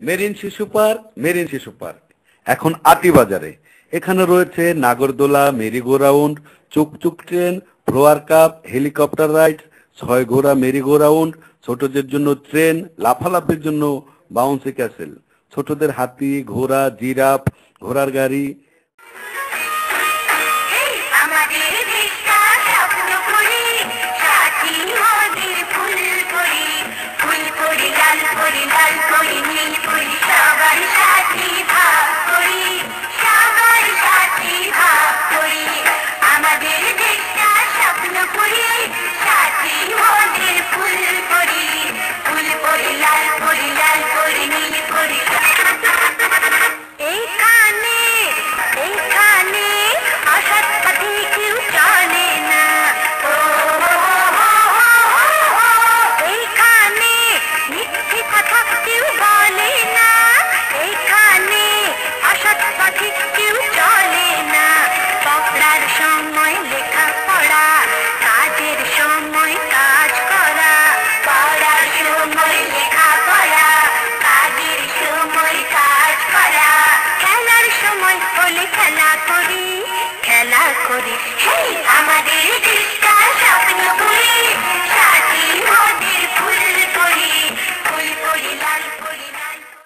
Marine শিশু park এখন আটি বাজারে। এখানে রয়েছে নাগরদোলা, মেরি গো রাউন্ড, চুকচুক train, flower cup, helicopter ride, 6 ঘোড়া মেরি গো রাউন্ড, ছোটদের জন্য ট্রেন, লাফালাফির জন্য বাউন্সি ক্যাসেল, ছোটদের হাতি, ঘোড়া, জিরাফ, ঘোড়ার গাড়ি,